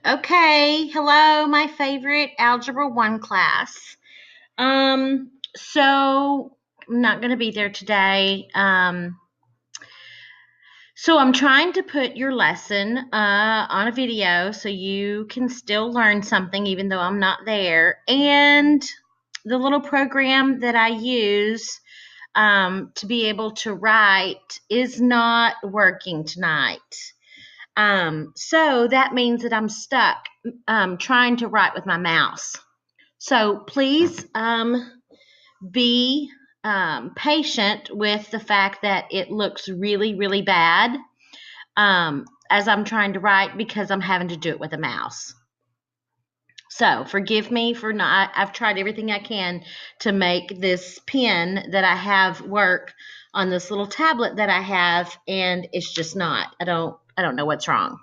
Okay, hello, my favorite Algebra 1 class. So I'm not going to be there today. So I'm trying to put your lesson on a video so you can still learn something even though I'm not there. And the little program that I use to be able to write is not working tonight. So that means that I'm stuck trying to write with my mouse. So please be patient with the fact that it looks really, really bad as I'm trying to write because I'm having to do it with a mouse. So forgive me for not, I've tried everything I can to make this pen that I have work on this little tablet that I have, and it's just not. I don't know what's wrong.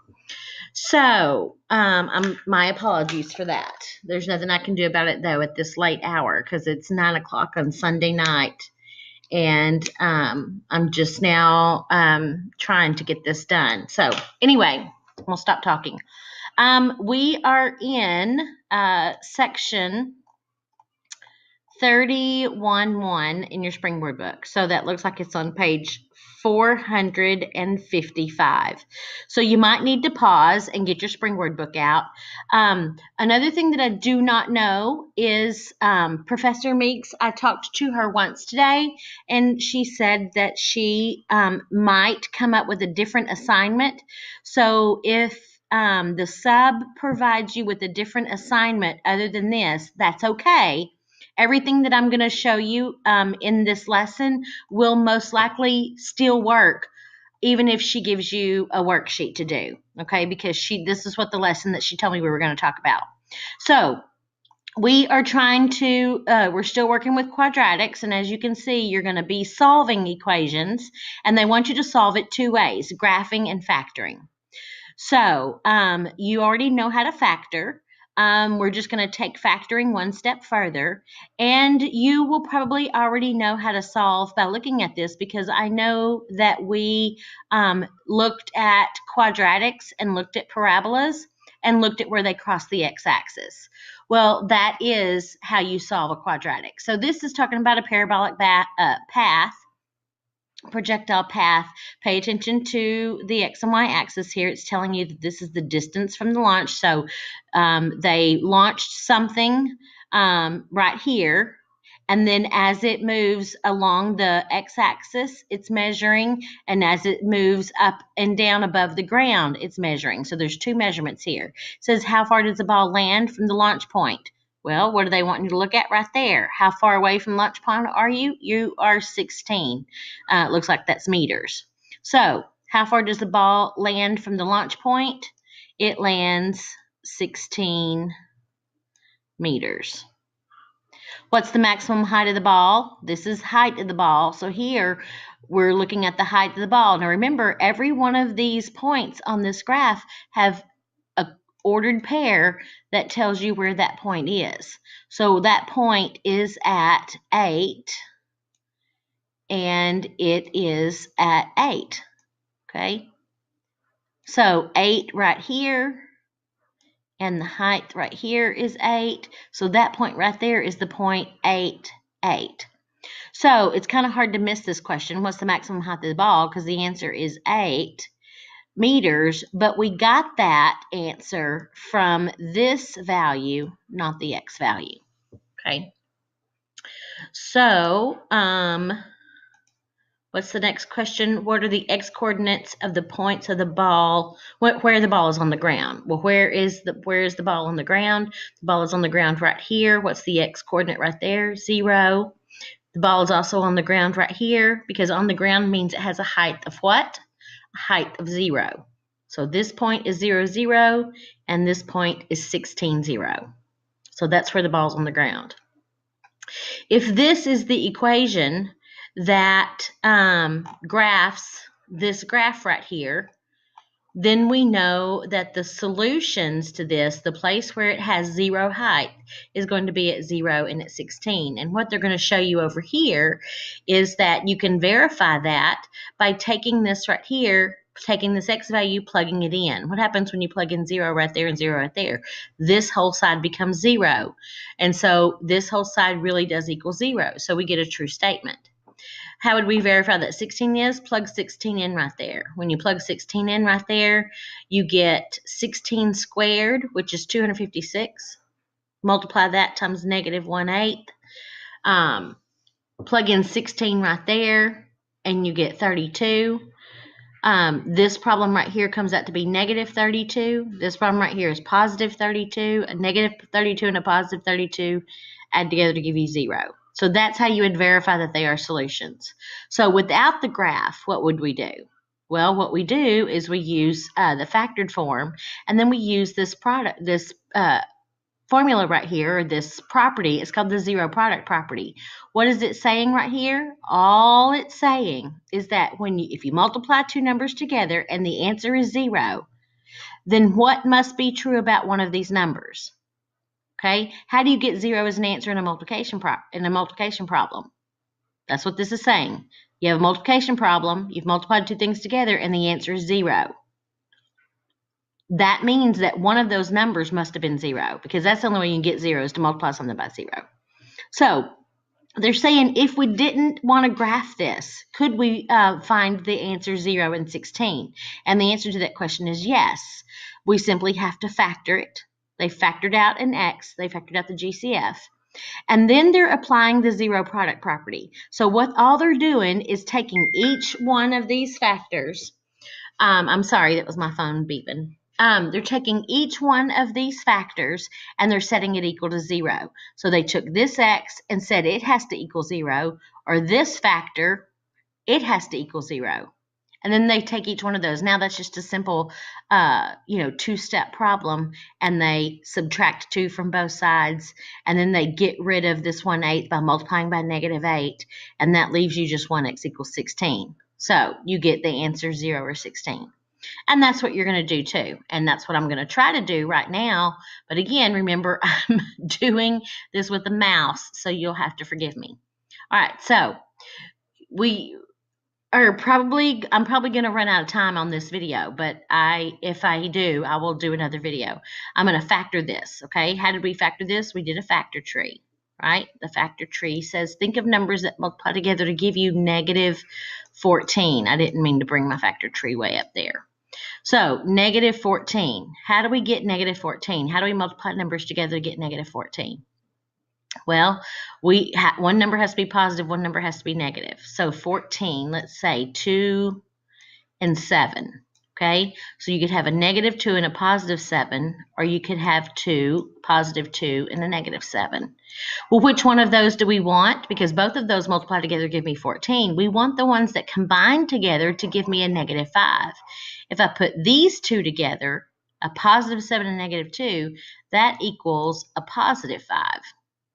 So, my apologies for that. There's nothing I can do about it though at this late hour because it's 9 o'clock on Sunday night, and I'm just now trying to get this done. So, anyway, we'll stop talking. We are in section 31.1 in your Springboard book. So that looks like it's on page 455. So you might need to pause and get your Springboard book out. Another thing that I do not know is Professor Meeks, I talked to her once today, and she said that she might come up with a different assignment. So if the sub provides you with a different assignment other than this, that's okay. Everything that I'm going to show you in this lesson will most likely still work, even if she gives you a worksheet to do, okay? Because this is what the lesson that she told me we were going to talk about. So we are we're still working with quadratics, and as you can see, you're going to be solving equations, and they want you to solve it two ways, graphing and factoring. So you already know how to factor. We're just going to take factoring one step further, and you will probably already know how to solve by looking at this because I know that we looked at quadratics and looked at parabolas and looked at where they cross the x-axis. Well, that is how you solve a quadratic. So this is talking about a parabolic path. Projectile path. Pay attention to the x and y axis here. It's telling you that this is the distance from the launch. So they launched something right here, and then as it moves along the x-axis, it's measuring, and as it moves up and down above the ground, it's measuring. So there's two measurements here. It says, how far does the ball land from the launch point? Well, what do they want you to look at right there? How far away from launch point are you? You are 16. Looks like that's meters. So how far does the ball land from the launch point? It lands 16 meters. What's the maximum height of the ball? This is height of the ball. So here we're looking at the height of the ball. Now remember, every one of these points on this graph have ordered pair that tells you where that point is. So that point is at 8, and it is at 8. Okay? So 8 right here, and the height right here is 8. So that point right there is the point 8, 8. So it's kind of hard to miss this question. What's the maximum height of the ball? Because the answer is 8 meters, but we got that answer from this value, not the x value. Okay. So, what's the next question? What are the x coordinates of the points of the ball? Where the ball is on the ground? Well, where is the ball on the ground? The ball is on the ground right here. What's the x coordinate right there? 0. The ball is also on the ground right here because on the ground means it has a height of what? Height of 0. So this point is 0, 0, and this point is 16, 0. So that's where the ball's on the ground. If this is the equation that graphs this graph right here, then we know that the solutions to this, the place where it has 0 height, is going to be at 0 and at 16. And what they're going to show you over here is that you can verify that by taking this right here, taking this x value, plugging it in. What happens when you plug in 0 right there and 0 right there? This whole side becomes 0. And so this whole side really does equal 0. So we get a true statement. How would we verify that 16 is? Plug 16 in right there. When you plug 16 in right there, you get 16 squared, which is 256. Multiply that times negative 1/8. Plug in 16 right there, and you get 32. This problem right here comes out to be negative 32. This problem right here is positive 32. A negative 32 and a positive 32 add together to give you 0. So that's how you would verify that they are solutions. So without the graph, what would we do? Well, what we do is we use the factored form, and then we use this formula right here, or this property. It's called the zero product property. What is it saying right here? All it's saying is that if you multiply two numbers together and the answer is 0, then what must be true about one of these numbers? Okay, how do you get 0 as an answer in a multiplication problem? That's what this is saying. You have a multiplication problem, you've multiplied two things together, and the answer is 0. That means that one of those numbers must have been 0, because that's the only way you can get 0 is to multiply something by 0. So they're saying, if we didn't want to graph this, could we find the answer 0 and 16? And the answer to that question is yes. We simply have to factor it. They factored out an x, they factored out the GCF, and then they're applying the zero product property. So what all they're doing is taking each one of these factors. I'm sorry, that was my phone beeping. They're taking each one of these factors and they're setting it equal to 0. So they took this x and said it has to equal 0, or this factor, it has to equal 0. And then they take each one of those. Now that's just a simple, two-step problem, and they subtract 2 from both sides, and then they get rid of this 1/8 by multiplying by negative 8, and that leaves you just 1x equals 16. So you get the answer 0 or 16. And that's what you're going to do too. And that's what I'm going to try to do right now. But again, remember, I'm doing this with a mouse, so you'll have to forgive me. All right, so I'm probably going to run out of time on this video, but if I do, I will do another video. I'm going to factor this, okay? How did we factor this? We did a factor tree, right? The factor tree says, think of numbers that multiply together to give you negative 14. I didn't mean to bring my factor tree way up there. So negative 14. How do we get negative 14? How do we multiply numbers together to get negative 14? Well, one number has to be positive, one number has to be negative. So 14, let's say 2 and 7. Okay, so you could have a negative 2 and a positive 7, or you could have positive 2 and a negative 7. Well, which one of those do we want? Because both of those multiplied together give me 14. We want the ones that combine together to give me a negative 5. If I put these two together, a positive 7 and a negative 2, that equals a positive 5.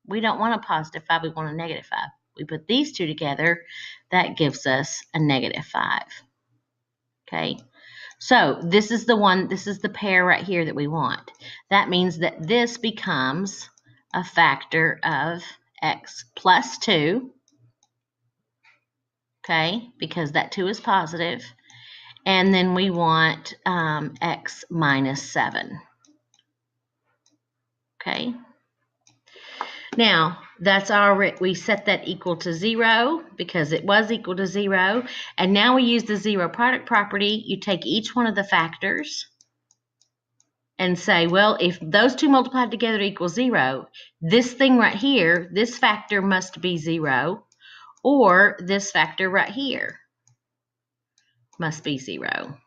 We don't want a positive 5, we want a negative 5. We put these two together, that gives us a negative 5. Okay, so this is the pair right here that we want. That means that this becomes a factor of x plus 2, okay, because that 2 is positive. And then we want x minus 7, okay. Now, we set that equal to 0 because it was equal to 0. And now we use the zero product property. You take each one of the factors and say, well, if those two multiplied together equal 0, this thing right here, this factor must be 0, or this factor right here must be 0.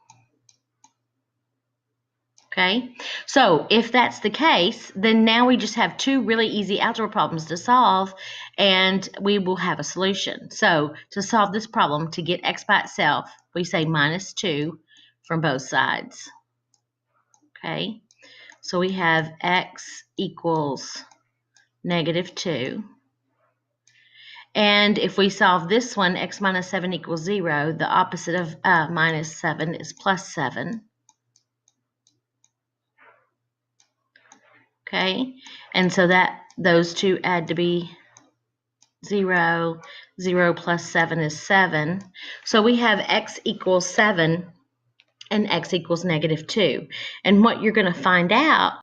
Okay, so if that's the case, then now we just have two really easy algebra problems to solve, and we will have a solution. So to solve this problem, to get x by itself, we say minus 2 from both sides. Okay, so we have x equals negative 2. And if we solve this one, x minus 7 equals 0, the opposite of minus 7 is plus 7. Okay, and so those two add to be 0. 0 plus 7 is 7. So we have x equals 7 and x equals -2. And what you're going to find out